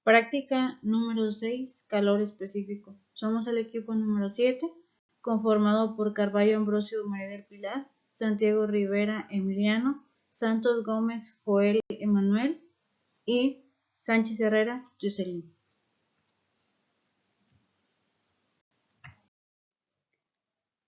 Práctica número 6, calor específico. Somos el equipo número 7, conformado por Carballo Ambrosio María del Pilar, Santiago Rivera Emiliano, Santos Gómez Joel Emanuel y Sánchez Herrera Jocelyn.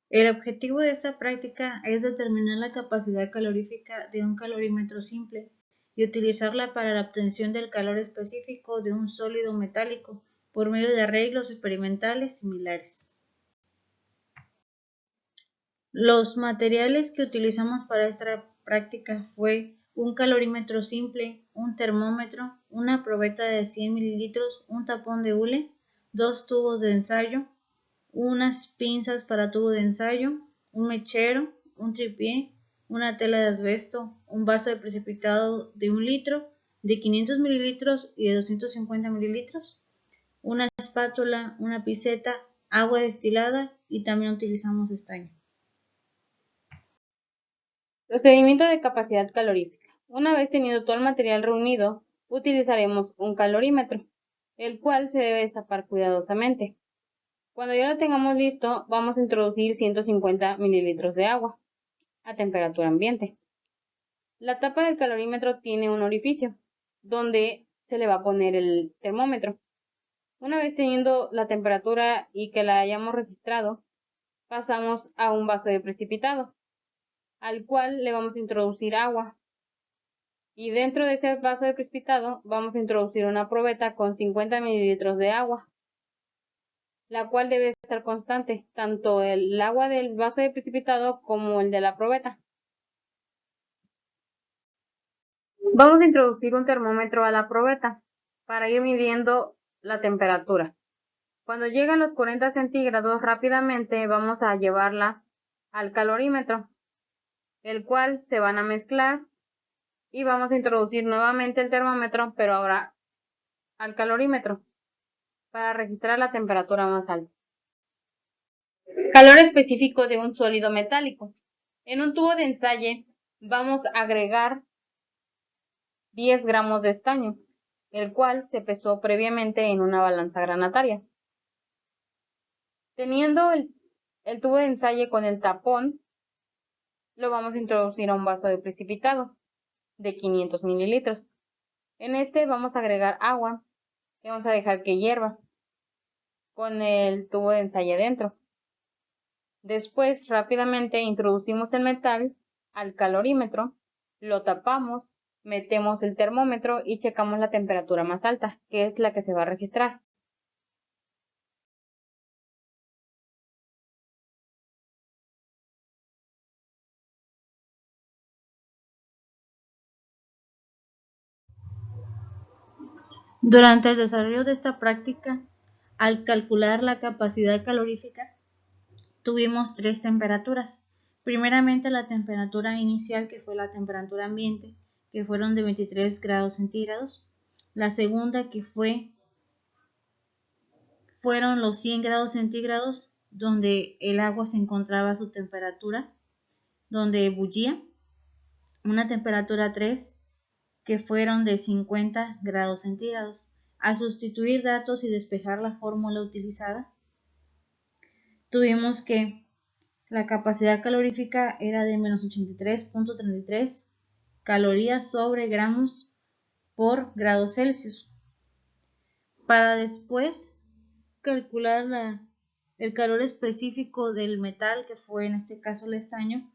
El objetivo de esta práctica es determinar la capacidad calorífica de un calorímetro simple y utilizarla para la obtención del calor específico de un sólido metálico por medio de arreglos experimentales similares. Los materiales que utilizamos para esta práctica fue un calorímetro simple, un termómetro, una probeta de 100 mililitros, un tapón de hule, 2 tubos de ensayo, unas pinzas para tubo de ensayo, un mechero, un tripié, una tela de asbesto, un vaso de precipitado de 1 litro, de 500 mililitros y de 250 mililitros, una espátula, una piseta, agua destilada y también utilizamos estaño. Procedimiento de capacidad calorífica. Una vez tenido todo el material reunido, utilizaremos un calorímetro, el cual se debe destapar cuidadosamente. Cuando ya lo tengamos listo, vamos a introducir 150 mililitros de agua a temperatura ambiente. La tapa del calorímetro tiene un orificio donde se le va a poner el termómetro. Una vez teniendo la temperatura y que la hayamos registrado, pasamos a un vaso de precipitado, al cual le vamos a introducir agua. Y dentro de ese vaso de precipitado vamos a introducir una probeta con 50 mililitros de agua, la cual debe estar constante, tanto el agua del vaso de precipitado como el de la probeta. Vamos a introducir un termómetro a la probeta para ir midiendo la temperatura. Cuando llegue a los 40 centígrados, rápidamente vamos a llevarla al calorímetro, el cual se van a mezclar y vamos a introducir nuevamente el termómetro, pero ahora al calorímetro, para registrar la temperatura más alta. Calor específico de un sólido metálico. En un tubo de ensayo vamos a agregar 10 gramos de estaño, el cual se pesó previamente en una balanza granataria. Teniendo el tubo de ensayo con el tapón, lo vamos a introducir a un vaso de precipitado de 500 mililitros. En este vamos a agregar agua y vamos a dejar que hierva con el tubo de ensayo dentro. Después, rápidamente introducimos el metal al calorímetro, lo tapamos, metemos el termómetro y checamos la temperatura más alta, que es la que se va a registrar. Durante el desarrollo de esta práctica, al calcular la capacidad calorífica, tuvimos 3 temperaturas. Primeramente la temperatura inicial, que fue la temperatura ambiente, que fueron de 23 grados centígrados. La segunda, que fueron los 100 grados centígrados, donde el agua se encontraba a su temperatura, donde bullía. Una temperatura 3, que fueron de 50 grados centígrados. Al sustituir datos y despejar la fórmula utilizada, tuvimos que la capacidad calorífica era de menos 83.33 calorías sobre gramos por grado Celsius. Para después calcular el calor específico del metal, que fue en este caso el estaño,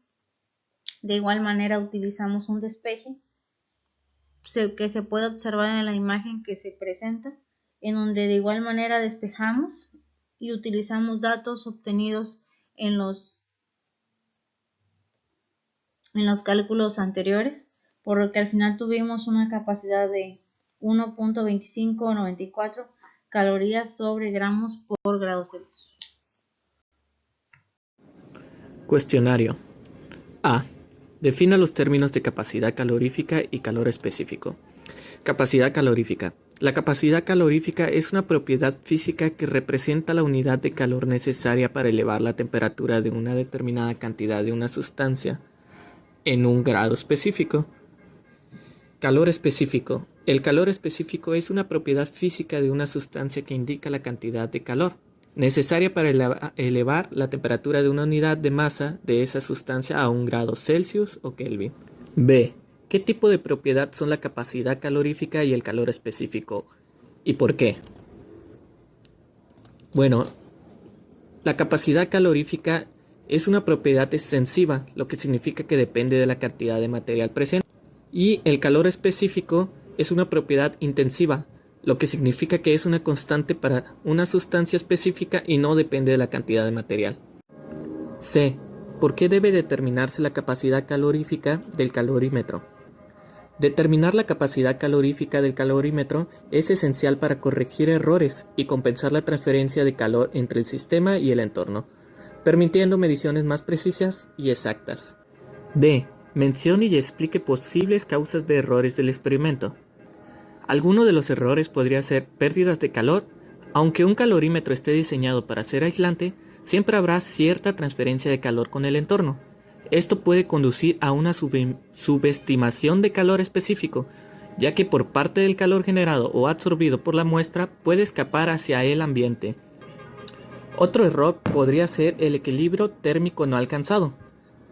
de igual manera utilizamos un despeje que se puede observar en la imagen que se presenta, en donde de igual manera despejamos y utilizamos datos obtenidos en los cálculos anteriores, por lo que al final tuvimos una capacidad de 1.2594 calorías sobre gramos por grado Celsius. Cuestionario. A. Defina los términos de capacidad calorífica y calor específico. Capacidad calorífica. La capacidad calorífica es una propiedad física que representa la unidad de calor necesaria para elevar la temperatura de una determinada cantidad de una sustancia en un grado específico. Calor específico. El calor específico es una propiedad física de una sustancia que indica la cantidad de calor necesaria para elevar la temperatura de una unidad de masa de esa sustancia a 1 grado Celsius o Kelvin. B. ¿Qué tipo de propiedad son la capacidad calorífica y el calor específico? ¿Y por qué? Bueno, la capacidad calorífica es una propiedad extensiva, lo que significa que depende de la cantidad de material presente. Y el calor específico es una propiedad intensiva, lo que significa que es una constante para una sustancia específica y no depende de la cantidad de material. C. ¿Por qué debe determinarse la capacidad calorífica del calorímetro? Determinar la capacidad calorífica del calorímetro es esencial para corregir errores y compensar la transferencia de calor entre el sistema y el entorno, permitiendo mediciones más precisas y exactas. D. Mencione y explique posibles causas de errores del experimento. Alguno de los errores podría ser pérdidas de calor. Aunque un calorímetro esté diseñado para ser aislante, siempre habrá cierta transferencia de calor con el entorno. Esto puede conducir a una subestimación de calor específico, ya que por parte del calor generado o absorbido por la muestra puede escapar hacia el ambiente. Otro error podría ser el equilibrio térmico no alcanzado.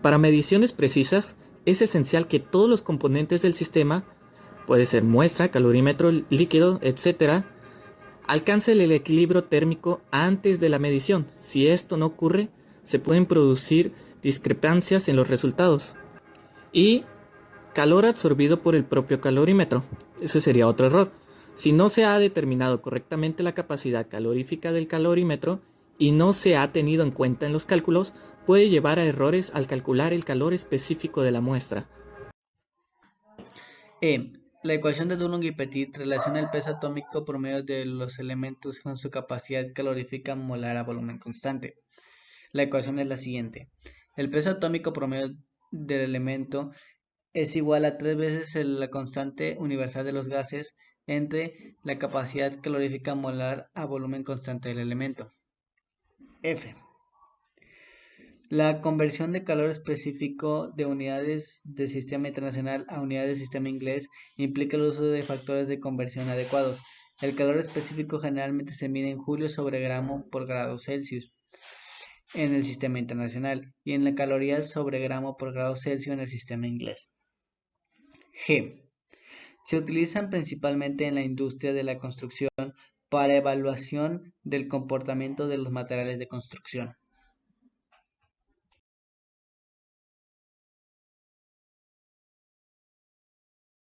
Para mediciones precisas, es esencial que todos los componentes del sistema, puede ser muestra, calorímetro, líquido, etc., alcancen el equilibrio térmico antes de la medición. Si esto no ocurre, se pueden producir discrepancias en los resultados. Y calor absorbido por el propio calorímetro. Ese sería otro error. Si no se ha determinado correctamente la capacidad calorífica del calorímetro y no se ha tenido en cuenta en los cálculos, puede llevar a errores al calcular el calor específico de la muestra. E. La ecuación de Dunlop y Petit relaciona el peso atómico promedio de los elementos con su capacidad calorífica molar a volumen constante. La ecuación es la siguiente. El peso atómico promedio del elemento es igual a 3 veces la constante universal de los gases entre la capacidad calorífica molar a volumen constante del elemento. F. La conversión de calor específico de unidades de sistema internacional a unidades de sistema inglés implica el uso de factores de conversión adecuados. El calor específico generalmente se mide en julio sobre gramo por grado Celsius en el sistema internacional y en la calorías sobre gramo por grado Celsius en el sistema inglés. G. Se utilizan principalmente en la industria de la construcción para evaluación del comportamiento de los materiales de construcción.